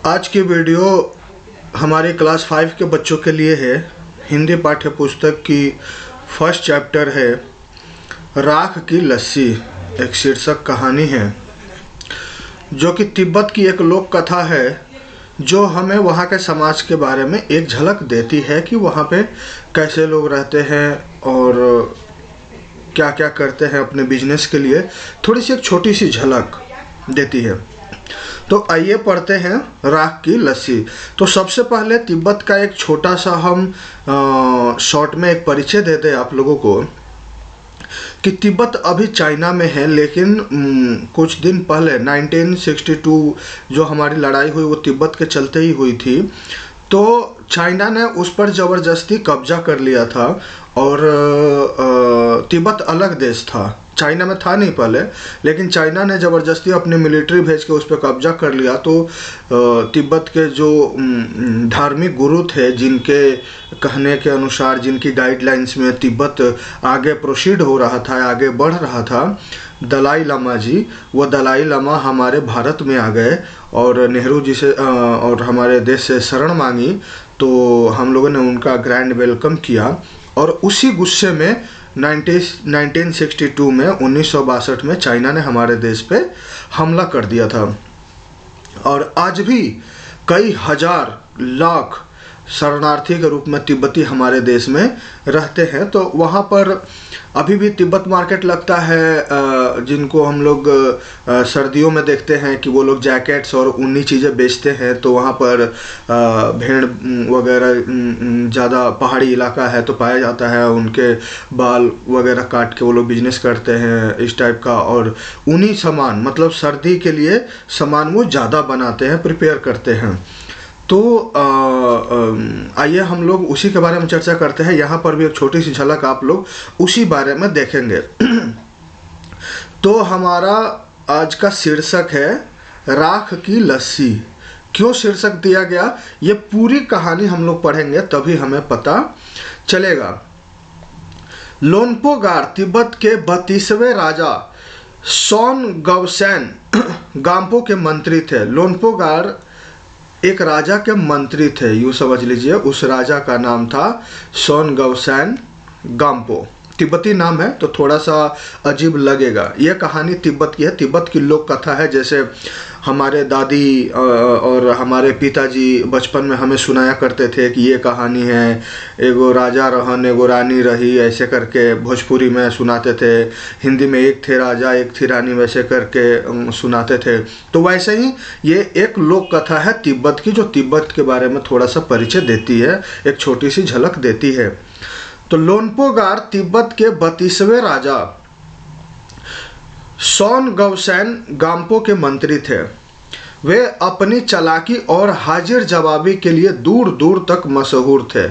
आज की वीडियो हमारे क्लास 5 के बच्चों के लिए है। हिंदी पाठ्य पुस्तक की फर्स्ट चैप्टर है राख की लस्सी, एक शीर्षक कहानी है जो कि तिब्बत की एक लोक कथा है जो हमें वहाँ के समाज के बारे में एक झलक देती है कि वहाँ पे कैसे लोग रहते हैं और क्या क्या करते हैं अपने बिजनेस के लिए। थोड़ी सी एक छोटी सी झलक देती है। तो आइए पढ़ते हैं राख की लस्सी। तो सबसे पहले तिब्बत का एक छोटा सा हम शॉर्ट में एक परिचय देते हैं आप लोगों को कि तिब्बत अभी चाइना में है, लेकिन कुछ दिन पहले 1962 जो हमारी लड़ाई हुई वो तिब्बत के चलते ही हुई थी। तो चाइना ने उस पर ज़बरदस्ती कब्जा कर लिया था और तिब्बत अलग देश था, चाइना में था नहीं पहले, लेकिन चाइना ने ज़बरदस्ती अपनी मिलिट्री भेज के उस पर कब्जा कर लिया। तो तिब्बत के जो धार्मिक गुरु थे, जिनके कहने के अनुसार, जिनकी गाइडलाइंस में तिब्बत आगे प्रोसीड हो रहा था, आगे बढ़ रहा था, दलाई लामा जी, वो दलाई लामा हमारे भारत में आ गए और नेहरू जी से और हमारे देश से शरण मांगी। तो हम लोगों ने उनका ग्रैंड वेलकम किया और उसी गुस्से में 1962 में 1962 में चाइना ने हमारे देश पे हमला कर दिया था। और आज भी कई हजार लाख शरणार्थी के रूप में तिब्बती हमारे देश में रहते हैं। तो वहाँ पर अभी भी तिब्बत मार्केट लगता है, जिनको हम लोग सर्दियों में देखते हैं कि वो लोग जैकेट्स और ऊनी चीज़ें बेचते हैं। तो वहाँ पर भेड़ वगैरह ज़्यादा पहाड़ी इलाका है तो पाया जाता है, उनके बाल वगैरह काट के वो लोग बिजनेस करते हैं इस टाइप का। और ऊनी सामान, मतलब सर्दी के लिए सामान वो ज़्यादा बनाते हैं, प्रिपेयर करते हैं। तो आइए हम लोग उसी के बारे में चर्चा करते हैं। यहाँ पर भी एक छोटी सी झलक आप लोग उसी बारे में देखेंगे। तो हमारा आज का शीर्षक है राख की लस्सी। क्यों शीर्षक दिया गया, ये पूरी कहानी हम लोग पढ़ेंगे तभी हमें पता चलेगा। लोनपोगार तिब्बत के 32वें राजा सोन गवसैन गाम्पो के मंत्री थे। लोनपोगार एक राजा के मंत्री थे, यूँ समझ लीजिए। उस राजा का नाम था सोन गवसैन गाम्पो। तिब्बती नाम है तो थोड़ा सा अजीब लगेगा। यह कहानी तिब्बत की है, तिब्बत की लोक कथा है। जैसे हमारे दादी और हमारे पिताजी बचपन में हमें सुनाया करते थे कि ये कहानी है, एगो राजा रहन एगो रानी रही, ऐसे करके भोजपुरी में सुनाते थे। हिंदी में एक थे राजा एक थी रानी, वैसे करके सुनाते थे। तो वैसे ही ये एक लोक कथा है तिब्बत की, जो तिब्बत के बारे में थोड़ा सा परिचय देती है, एक छोटी सी झलक देती है। तो लोनपोगार तिब्बत के 32वें राजा सोन गवसैन गाम्पो के मंत्री थे। वे अपनी चालाकी और हाजिर जवाबी के लिए दूर दूर तक मशहूर थे।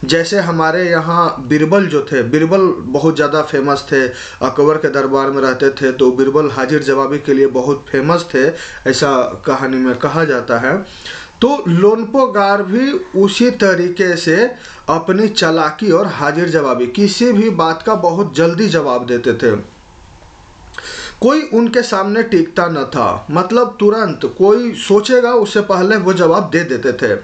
जैसे हमारे यहाँ बीरबल जो थे, बीरबल बहुत ज़्यादा फेमस थे, अकबर के दरबार में रहते थे, तो बीरबल हाजिर जवाबी के लिए बहुत फेमस थे, ऐसा कहानी में कहा जाता है। तो लोनपोगार भी उसी तरीके से अपनी चालाकी और हाजिर जवाबी, किसी भी बात का बहुत जल्दी जवाब देते थे। कोई उनके सामने टिकता न था, मतलब तुरंत कोई सोचेगा उससे पहले वो जवाब दे देते थे।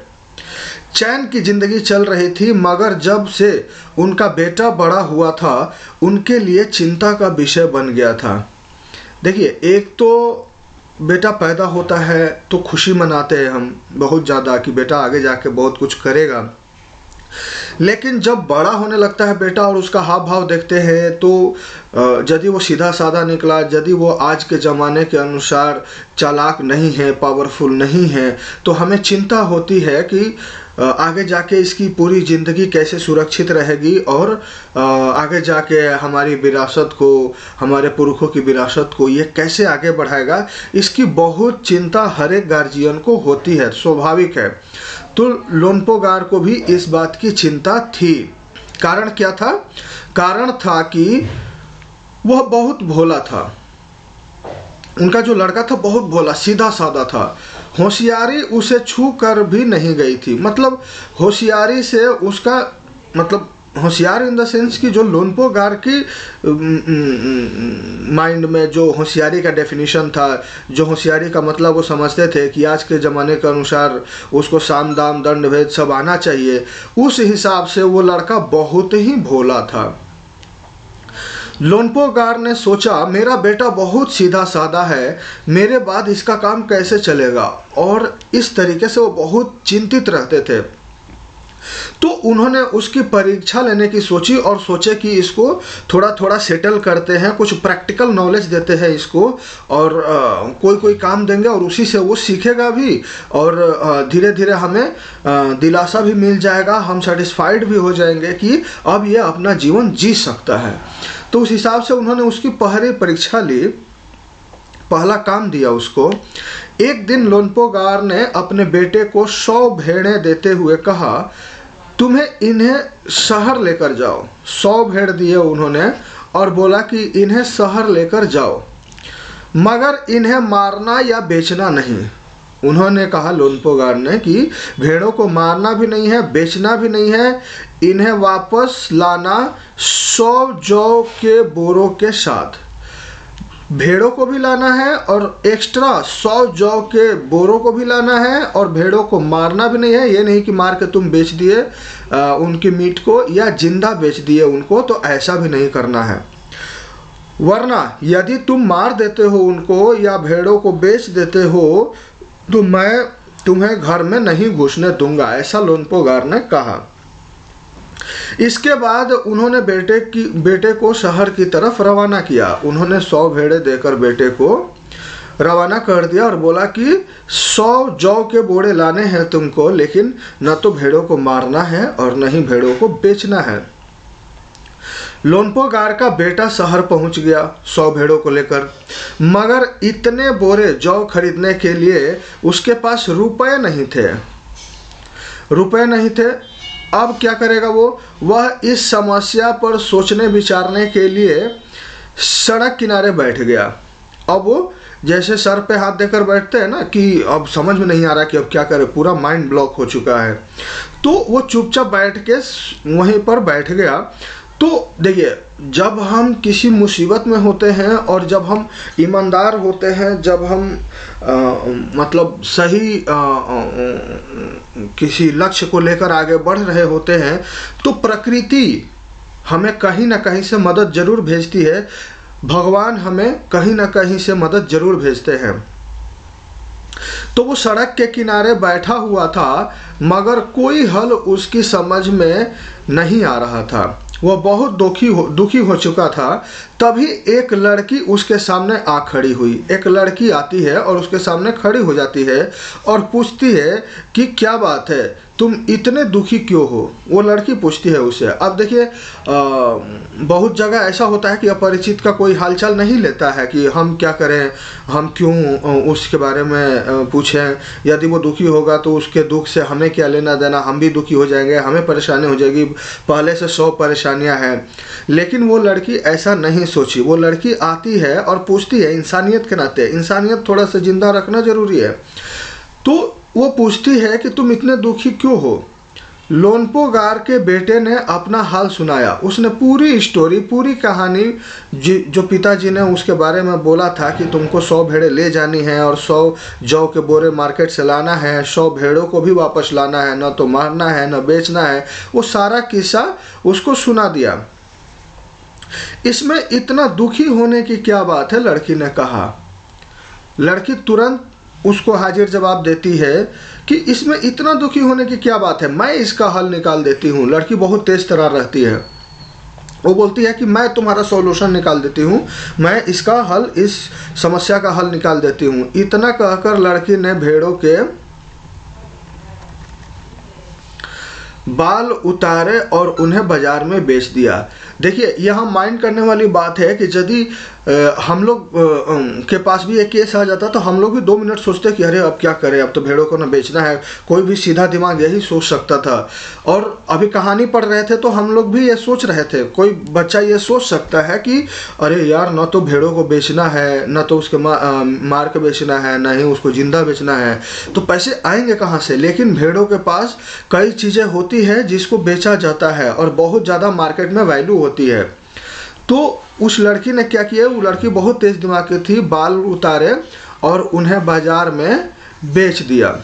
चैन की जिंदगी चल रही थी, मगर जब से उनका बेटा बड़ा हुआ था उनके लिए चिंता का विषय बन गया था। देखिए, एक तो बेटा पैदा होता है तो खुशी मनाते हैं हम बहुत ज़्यादा कि बेटा आगे जाके बहुत कुछ करेगा, लेकिन जब बड़ा होने लगता है बेटा और उसका हाव भाव देखते हैं तो यदि वो सीधा साधा निकला, यदि वो आज के ज़माने के अनुसार चालाक नहीं है, पावरफुल नहीं है, तो हमें चिंता होती है कि आगे जाके इसकी पूरी ज़िंदगी कैसे सुरक्षित रहेगी और आगे जाके हमारी विरासत को, हमारे पुरखों की विरासत को ये कैसे आगे बढ़ाएगा। इसकी बहुत चिंता हर एक गार्जियन को होती है, स्वाभाविक है। तो लोनपोगार को भी इस बात की चिंता थी। कारण क्या था? कारण था कि वह बहुत भोला था। उनका जो लड़का था बहुत भोला, सीधा साधा था। होशियारी उसे छू कर भी नहीं गई थी। मतलब होशियारी से उसका मतलब होशियार इन द सेंस कि जो लोनपो गार की माइंड में जो होशियारी का डेफिनेशन था, जो होशियारी का मतलब वो समझते थे कि आज के ज़माने के अनुसार उसको साम दाम दंड भेद सब आना चाहिए, उस हिसाब से वो लड़का बहुत ही भोला था। लोनपो गार ने सोचा मेरा बेटा बहुत सीधा साधा है, मेरे बाद इसका काम कैसे चलेगा, और इस तरीके से वो बहुत चिंतित रहते थे। तो उन्होंने उसकी परीक्षा लेने की सोची और सोचे कि इसको थोड़ा थोड़ा सेटल करते हैं, कुछ प्रैक्टिकल नॉलेज देते हैं इसको, और कोई कोई काम देंगे और उसी से वो सीखेगा भी, और धीरे धीरे हमें दिलासा भी मिल जाएगा, हम सेटिस्फाइड भी हो जाएंगे कि अब ये अपना जीवन जी सकता है। तो उस हिसाब से उन्होंने उसकी पहली परीक्षा ली, पहला काम दिया उसको। एक दिन लोनपो गार ने अपने बेटे को 100 भेड़ें देते हुए कहा तुम्हें इन्हें शहर लेकर जाओ। 100 भेड़ दिए उन्होंने और बोला कि इन्हें शहर लेकर जाओ, मगर इन्हें मारना या बेचना नहीं। उन्होंने कहा लोनपो गार ने कि भेड़ों को मारना भी नहीं है, बेचना भी नहीं है, इन्हें वापस लाना 100 जौ के बोरों के साथ। भेड़ों को भी लाना है और एक्स्ट्रा 100 जौ के बोरों को भी लाना है, और भेड़ों को मारना भी नहीं है। ये नहीं कि मार के तुम बेच दिए उनकी मीट को या जिंदा बेच दिए उनको, तो ऐसा भी नहीं करना है। वरना यदि तुम मार देते हो उनको या भेड़ों को बेच देते हो तो मैं तुम्हें घर में नहीं घुसने दूंगा, ऐसा लोनपो गार ने कहा। इसके बाद उन्होंने बेटे को शहर की तरफ रवाना किया। उन्होंने 100 भेड़े देकर बेटे को रवाना कर दिया और बोला कि 100 जौ के बोरे लाने हैं तुमको, लेकिन न तो भेड़ों को मारना है और न ही भेड़ों को बेचना है। लोनपो गार का बेटा शहर पहुंच गया 100 भेड़ों को लेकर, मगर इतने बोरे जौ खरीदने के लिए उसके पास रुपए नहीं थे। अब क्या करेगा वह इस समस्या पर सोचने विचारने के लिए सड़क किनारे बैठ गया। अब वो जैसे सर पे हाथ देकर बैठते हैं ना कि अब समझ में नहीं आ रहा कि अब क्या करें, पूरा माइंड ब्लॉक हो चुका है, तो वो चुपचाप बैठ के वहीं पर बैठ गया। तो देखिए, जब हम किसी मुसीबत में होते हैं और जब हम ईमानदार होते हैं, जब हम मतलब सही किसी लक्ष्य को लेकर आगे बढ़ रहे होते हैं, तो प्रकृति हमें कहीं ना कहीं से मदद जरूर भेजती है, भगवान हमें कहीं ना कहीं से मदद जरूर भेजते हैं। तो वो सड़क के किनारे बैठा हुआ था, मगर कोई हल उसकी समझ में नहीं आ रहा था। वह बहुत दुखी हो चुका था। तभी एक लड़की उसके सामने आ खड़ी हुई। एक लड़की आती है और उसके सामने खड़ी हो जाती है और पूछती है कि क्या बात है, तुम इतने दुखी क्यों हो। वो लड़की पूछती है उसे। अब देखिए, बहुत जगह ऐसा होता है कि अपरिचित का कोई हालचाल नहीं लेता है कि हम क्या करें, हम क्यों उसके बारे में पूछें। यदि वो दुखी होगा तो उसके दुख से हमें क्या लेना देना, हम भी दुखी हो जाएंगे, हमें परेशानी हो जाएगी, पहले से 100 परेशानियां हैं। लेकिन वो लड़की ऐसा नहीं सोची। वो लड़की आती है और पूछती है, इंसानियत के नाते, इंसानियत थोड़ा सा जिंदा रखना जरूरी है। तो वो पूछती है कि तुम इतने दुखी क्यों हो। लोनपो गार के बेटे ने अपना हाल सुनाया। उसने पूरी स्टोरी, पूरी कहानी जो पिताजी ने उसके बारे में बोला था कि तुमको 100 भेड़े ले जानी है और 100 जौ के बोरे मार्केट से लाना है, 100 भेड़ों को भी वापस लाना है, न तो मारना है न बेचना है, वो सारा किस्सा उसको सुना दिया। इसमें इतना दुखी होने की क्या बात है, लड़की ने कहा। लड़की तुरंत उसको हाजिर जवाब देती है कि इसमें इतना दुखी होने की क्या बात है, मैं इसका हल निकाल देती हूँ। लड़की बहुत तेज तर्रार रहती है। वो बोलती है कि मैं तुम्हारा सॉल्यूशन निकाल देती हूँ, मैं इसका हल, इस समस्या का हल निकाल देती हूँ। इतना कहकर लड़की ने भेड़ों के बाल उतारे और उन्हें बाजार में बेच दिया। देखिए यहाँ माइंड करने वाली बात है कि यदि हम लोग के पास भी एक केस आ जाता तो हम लोग भी 2 मिनट सोचते कि अरे अब क्या करें, अब तो भेड़ों को ना बेचना है। कोई भी सीधा दिमाग यही सोच सकता था। और अभी कहानी पढ़ रहे थे तो हम लोग भी ये सोच रहे थे, कोई बच्चा ये सोच सकता है कि अरे यार ना तो भेड़ों को बेचना है, ना तो उसके मार के बेचना है, ना ही उसको जिंदा बेचना है, तो पैसे आएंगे कहाँ से। लेकिन भेड़ों के पास कई चीज़ें होती है जिसको बेचा जाता है और बहुत ज़्यादा मार्केट में वैल्यू होती है। तो उस लड़की ने क्या किया, वो लड़की बहुत तेज दिमाग की थी, बाल उतारे और उन्हें बाजार में बेच दिया।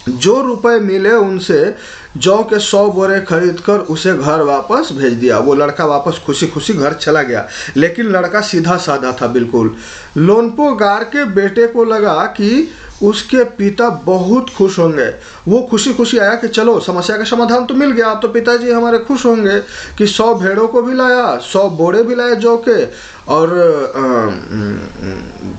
जो रुपए मिले उनसे जौ के 100 बोरे खरीद कर उसे घर वापस भेज दिया। वो लड़का वापस खुशी खुशी घर चला गया। लेकिन लड़का सीधा साधा था बिल्कुल। लोन्पो गार के बेटे को लगा कि उसके पिता बहुत खुश होंगे। वो खुशी खुशी आया कि चलो समस्या का समाधान तो मिल गया, अब तो पिताजी हमारे खुश होंगे कि 100 भेड़ों को भी लाया, 100 बोरे भी लाए जौ के, और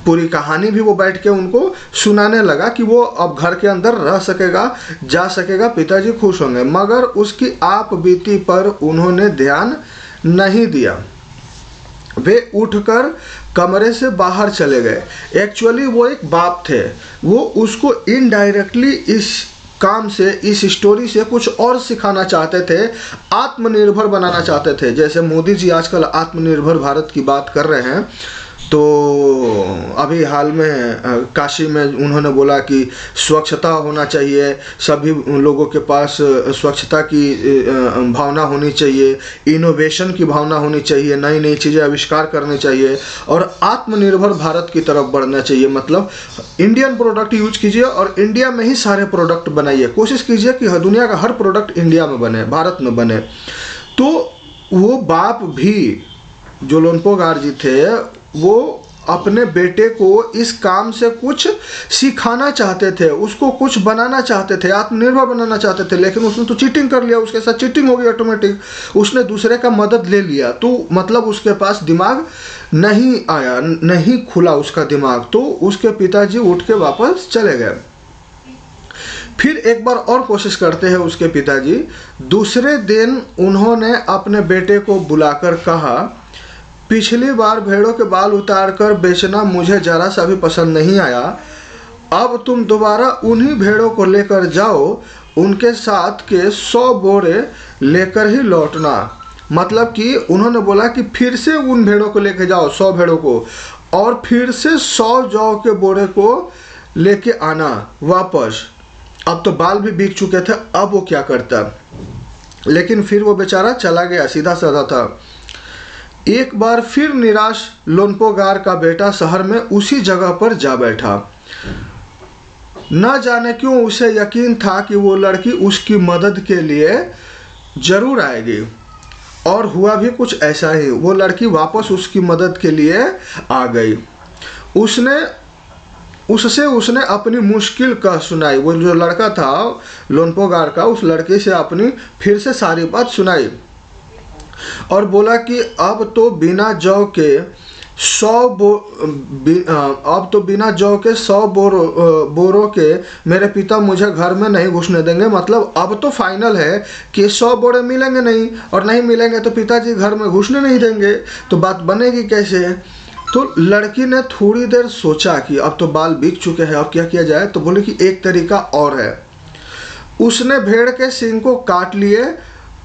पूरी कहानी भी वो बैठ के उनको सुनाने लगा कि वो अब घर के अंदर रह सकेगा, जा सकेगा, पिताजी खुश होंगे। मगर उसकी आप बीती पर उन्होंने ध्यान नहीं दिया। वे उठकर कमरे से बाहर चले गए। एक्चुअली वो एक बाप थे, वो उसको इनडायरेक्टली इस काम से, इस स्टोरी से कुछ और सिखाना चाहते थे, आत्मनिर्भर बनाना चाहते थे। जैसे मोदी जी आजकल आत्मनिर्भर भारत की बात कर रहे हैं, तो अभी हाल में काशी में उन्होंने बोला कि स्वच्छता होना चाहिए, सभी लोगों के पास स्वच्छता की भावना होनी चाहिए, इनोवेशन की भावना होनी चाहिए, नई नई चीज़ें आविष्कार करनी चाहिए और आत्मनिर्भर भारत की तरफ बढ़ना चाहिए। मतलब इंडियन प्रोडक्ट यूज कीजिए और इंडिया में ही सारे प्रोडक्ट बनाइए। कोशिश कीजिए कि दुनिया का हर प्रोडक्ट इंडिया में बने, भारत में बने। तो वो बाप भी जो लोन्पो गार जी थे, वो अपने बेटे को इस काम से कुछ सिखाना चाहते थे, उसको कुछ बनाना चाहते थे, आत्मनिर्भर बनाना चाहते थे। लेकिन उसने तो चीटिंग कर लिया, उसके साथ चीटिंग हो गई ऑटोमेटिक। उसने दूसरे का मदद ले लिया, तो मतलब उसके पास दिमाग नहीं आया, नहीं खुला उसका दिमाग। तो उसके पिताजी उठ के वापस चले गए। फिर एक बार और कोशिश करते हैं उसके पिताजी। दूसरे दिन उन्होंने अपने बेटे को बुलाकर कहा, पिछली बार भेड़ों के बाल उतार कर बेचना मुझे जरा सा भी पसंद नहीं आया। अब तुम दोबारा उन्हीं भेड़ों को लेकर जाओ, उनके साथ के 100 बोरे लेकर ही लौटना। मतलब कि उन्होंने बोला कि फिर से उन भेड़ों को लेकर जाओ, 100 भेड़ों को, और फिर से 100 जौ के बोरे को लेके आना वापस। अब तो बाल भी बिक चुके थे, अब वो क्या करता। लेकिन फिर वो बेचारा चला गया, सीधा साधा था। एक बार फिर निराश लोन्पो गार का बेटा शहर में उसी जगह पर जा बैठा। न जाने क्यों उसे यकीन था कि वो लड़की उसकी मदद के लिए जरूर आएगी, और हुआ भी कुछ ऐसा ही। वो लड़की वापस उसकी मदद के लिए आ गई। उसने अपनी मुश्किल कह सुनाई। वो जो लड़का था लोन्पो गार का, उस लड़की से अपनी फिर से सारी बात सुनाई और बोला कि अब तो बिना जौ के 100 बोरों के मेरे पिता मुझे घर में नहीं घुसने देंगे। मतलब अब तो फाइनल है कि 100 बोरे मिलेंगे नहीं, और नहीं मिलेंगे तो पिताजी घर में घुसने नहीं देंगे। तो बात बनेगी कैसे। तो लड़की ने थोड़ी देर सोचा कि अब तो बाल बिक चुके हैं, अब क्या किया जाए। तो बोले कि एक तरीका और है। उसने भेड़ के सींग को काट लिए।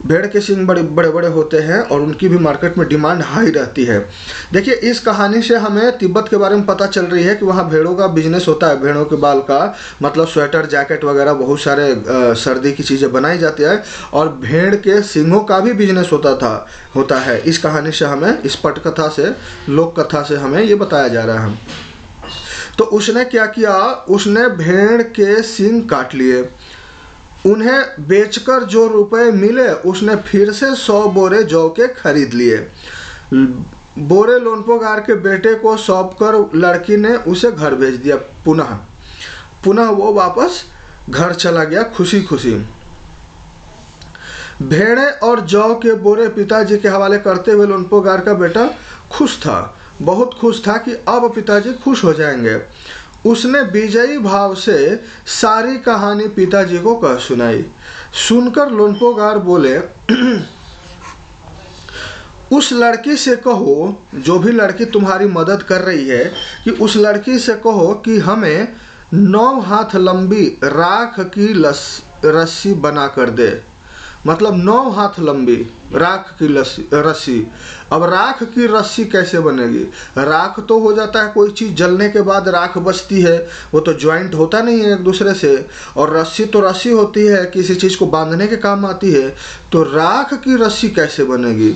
भेड़ के सींग बड़े बड़े होते हैं और उनकी भी मार्केट में डिमांड हाई रहती है। देखिए, इस कहानी से हमें तिब्बत के बारे में पता चल रही है कि वहाँ भेड़ों का बिजनेस होता है। भेड़ों के बाल का मतलब स्वेटर, जैकेट वगैरह बहुत सारे सर्दी की चीज़ें बनाई जाती है, और भेड़ के सींगों का भी बिजनेस होता है। इस कहानी से हमें, इस पटकथा से, लोक कथा से हमें ये बताया जा रहा है। तो उसने क्या किया, उसने भेड़ के सींग काट लिए। उन्हें बेचकर जो रुपए मिले उसने फिर से 100 बोरे जौ के खरीद लिए। बोरे लोन्पो गार के बेटे को सौंप कर लड़की ने उसे घर भेज दिया। पुनः वो वापस घर चला गया खुशी खुशी। भेड़े और जौ के बोरे पिताजी के हवाले करते हुए लोन्पो गार का बेटा खुश था, बहुत खुश था कि अब पिताजी खुश हो जाएंगे। उसने विजयी भाव से सारी कहानी पिताजी को कह सुनाई। सुनकर लोन्पो गार बोले, उस लड़की से कहो, जो भी लड़की तुम्हारी मदद कर रही है, कि उस लड़की से कहो कि हमें 9 हाथ लंबी राख की रस्सी बना कर दे। मतलब 9 हाथ लंबी राख की रस्सी। अब राख की रस्सी कैसे बनेगी? राख तो हो जाता है, कोई चीज़ जलने के बाद राख बचती है, वो तो ज्वाइंट होता नहीं है एक दूसरे से। और रस्सी तो रस्सी होती है, किसी चीज़ को बांधने के काम आती है। तो राख की रस्सी कैसे बनेगी?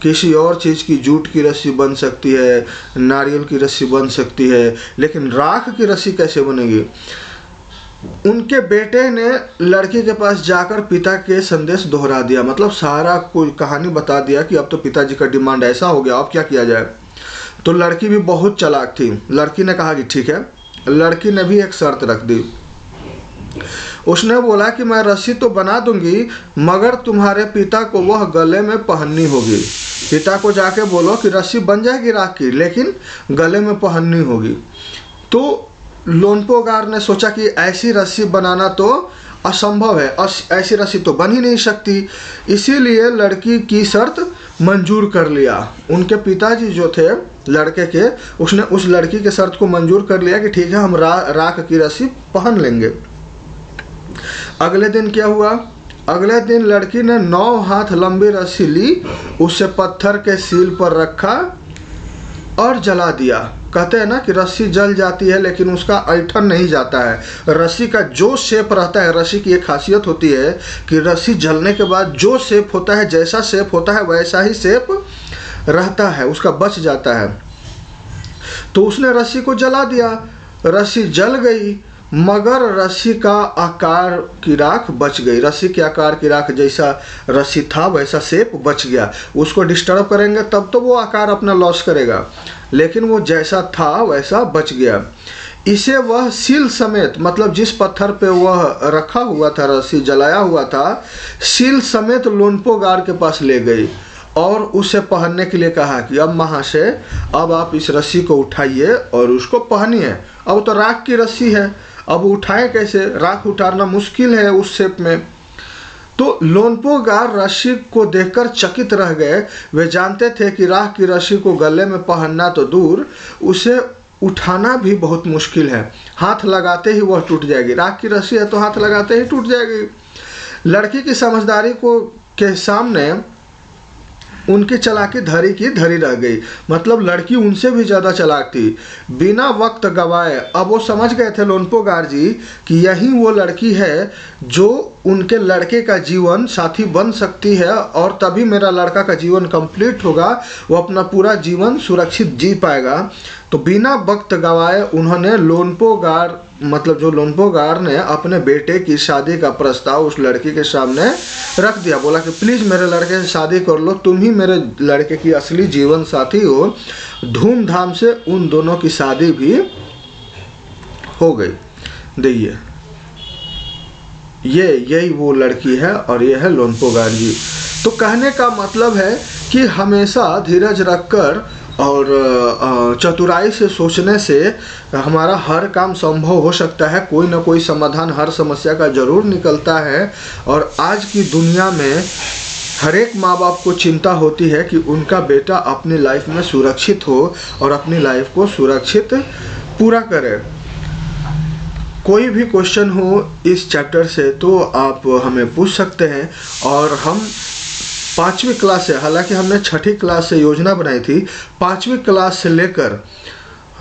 किसी और चीज़ की, जूट की रस्सी बन सकती है, नारियल की रस्सी बन सकती है, लेकिन राख की रस्सी कैसे बनेगी? उनके बेटे ने लड़की के पास जाकर पिता के संदेश दोहरा दिया, मतलब सारा कोई कहानी बता दिया कि अब तो पिताजी का डिमांड ऐसा हो गया, अब क्या किया जाए। तो लड़की भी बहुत चालाक थी। लड़की ने कहा कि ठीक है। लड़की ने भी एक शर्त रख दी। उसने बोला कि मैं रस्सी तो बना दूंगी, मगर तुम्हारे पिता को वह गले में पहननी होगी। पिता को जाके बोलो कि रस्सी बन जाएगी राख की, लेकिन गले में पहननी होगी। तो लोनपोगार ने सोचा कि ऐसी रस्सी बनाना तो असंभव है, ऐसी रस्सी तो बन ही नहीं सकती। इसीलिए लड़की की शर्त मंजूर कर लिया। उनके पिताजी जो थे लड़के के, उसने उस लड़की के शर्त को मंजूर कर लिया कि ठीक है, हम राख की रस्सी पहन लेंगे। अगले दिन क्या हुआ? अगले दिन लड़की ने 9 हाथ लंबी रस्सी ली, उसे पत्थर के सील पर रखा और जला दिया। कहते हैं ना कि रस्सी जल जाती है लेकिन उसका ऐंठन नहीं जाता है। रस्सी का जो शेप रहता है, रस्सी की एक खासियत होती है कि रस्सी जलने के बाद जो शेप होता है, जैसा शेप होता है वैसा ही शेप रहता है, उसका बच जाता है। तो उसने रस्सी को जला दिया, रस्सी जल गई, मगर रस्सी का आकार की राख बच गई। रस्सी के आकार की राख जैसा रस्सी था वैसा शेप बच गया। उसको डिस्टर्ब करेंगे तब तो वो आकार अपना लॉस करेगा, लेकिन वो जैसा था वैसा बच गया। इसे वह सील समेत, मतलब जिस पत्थर पे वह रखा हुआ था, रस्सी जलाया हुआ था, सील समेत लोनपोगार के पास ले गई और उसे पहनने के लिए कहा कि अब महाशय, अब आप इस रस्सी को उठाइए और उसको पहनिए। अब तो राख की रस्सी है, अब उठाएं कैसे? राख उतारना मुश्किल है उस शेप में। तो लोनपोगार रस्सी को देखकर चकित रह गए। वे जानते थे कि राख की रस्सी को गले में पहनना तो दूर, उसे उठाना भी बहुत मुश्किल है। हाथ लगाते ही वह टूट जाएगी। राख की रस्सी है तो हाथ लगाते ही टूट जाएगी। लड़की की समझदारी के सामने उनकी चालाकी धरी की धरी रह गई। मतलब लड़की उनसे भी ज़्यादा चालाक थी। बिना वक्त गवाए अब वो समझ गए थे लोनपोगार जी कि यही वो लड़की है जो उनके लड़के का जीवन साथी बन सकती है, और तभी मेरा लड़का का जीवन कंप्लीट होगा, वो अपना पूरा जीवन सुरक्षित जी पाएगा। तो बिना वक्त गवाए उन्होंने लोनपोगार, मतलब जो लोनपोगार ने अपने बेटे की शादी का प्रस्ताव उस लड़की के सामने रख दिया। बोला कि प्लीज़ मेरे लड़के से शादी कर लो, तुम ही मेरे लड़के की असली जीवन साथी हो। धूमधाम से उन दोनों की शादी भी हो गई। देखिए, यही वो लड़की है और ये है लोनपोगार जी। तो कहने का मतलब है कि हमेशा धीरज रखकर और चतुराई से सोचने से हमारा हर काम संभव हो सकता है। कोई ना कोई समाधान हर समस्या का ज़रूर निकलता है। और आज की दुनिया में हर एक माँ बाप को चिंता होती है कि उनका बेटा अपनी लाइफ में सुरक्षित हो और अपनी लाइफ को सुरक्षित पूरा करे। कोई भी क्वेश्चन हो इस चैप्टर से तो आप हमें पूछ सकते हैं। और हम 5वीं क्लास से, हालांकि हमने 6ठी क्लास से योजना बनाई थी, 5वीं क्लास से लेकर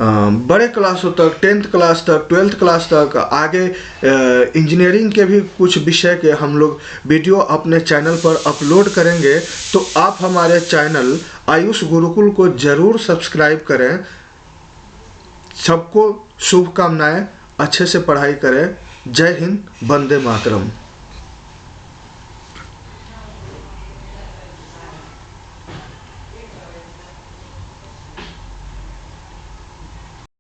बड़े क्लासों तक, 10th क्लास तक, 12th क्लास तक, आगे इंजीनियरिंग के भी कुछ विषय के हम लोग वीडियो अपने चैनल पर अपलोड करेंगे। तो आप हमारे चैनल आयुष गुरुकुल को ज़रूर सब्सक्राइब करें। सबको शुभकामनाएं, अच्छे से पढ़ाई करें। जय हिंद, वंदे मातरम।